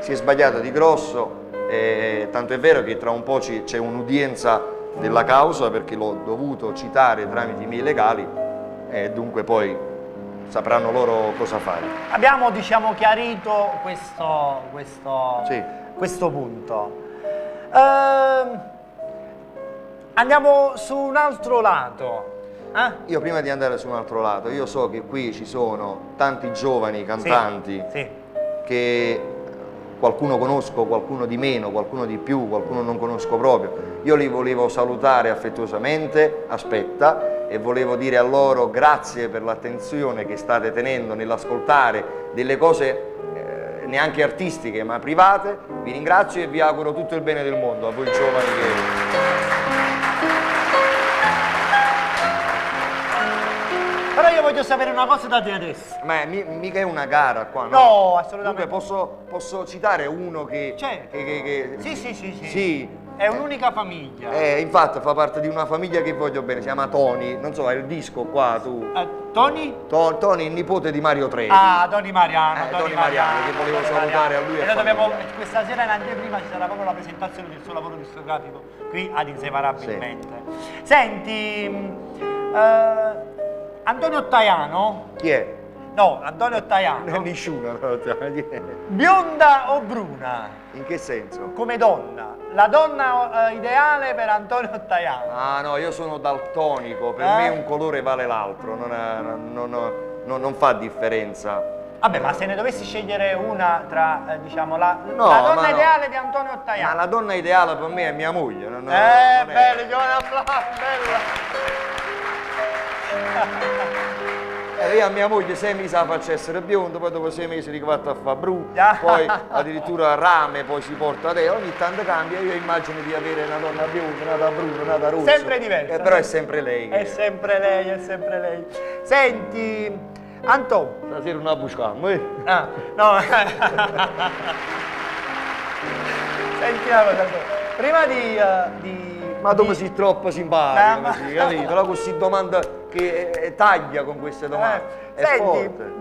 si è sbagliato di grosso, tanto è vero che tra un po' c'è un'udienza della causa perché l'ho dovuto citare tramite i miei legali e dunque poi sapranno loro cosa fare. Abbiamo, diciamo, chiarito Sì. questo punto. Andiamo su un altro lato. Io prima di andare su un altro lato, io so che qui ci sono tanti giovani cantanti Sì. che qualcuno conosco, qualcuno di meno, qualcuno di più, qualcuno non conosco proprio. Io li volevo salutare affettuosamente, e volevo dire a loro grazie per l'attenzione che state tenendo nell'ascoltare delle cose neanche artistiche ma private. Vi ringrazio e vi auguro tutto il bene del mondo a voi giovani Però io voglio sapere una cosa da te adesso. Ma mica è una gara qua, no? No, assolutamente. Dunque posso citare uno che... Certo. Sì. Sì. È un'unica famiglia. Infatti fa parte di una famiglia che voglio bene, si chiama Tony, non so, hai il disco qua tu. Tony? Tony, il nipote di Mario Trevi. Tony Mariano. Tony Mariano, che volevo salutare a lui e noi questa sera in anteprima ci sarà proprio la presentazione del suo lavoro discografico qui ad Inseparabilmente. Sì. Senti, Antonio Tajano? Chi è? No, Antonio Tajano. Nessuno. Bionda o bruna? In che senso? Come donna. La donna ideale per Antonio Tajano. Ah no, io sono daltonico, per me un colore vale l'altro, non fa differenza. Vabbè, ma se ne dovessi scegliere una tra, diciamo, la donna ideale di Antonio Tajano. Ma la donna ideale per me è mia moglie. Bello, Giovanni Applauso, io a mia moglie 6 mesi la faccio essere bionda, poi dopo 6 mesi rifatto a fa blu, poi addirittura rame, poi si porta a te, ogni tanto cambia. Io immagino di avere una donna bionda, nata bruno, nata rossa. Sempre diversa. Però è sempre lei. È sempre lei. Senti, Anto. Stasera non la buscammo, no. Senti una cosa, prima di... Ma tu sei troppo simpatico, capito? Però così domanda che taglia con queste domande. È senti, forte.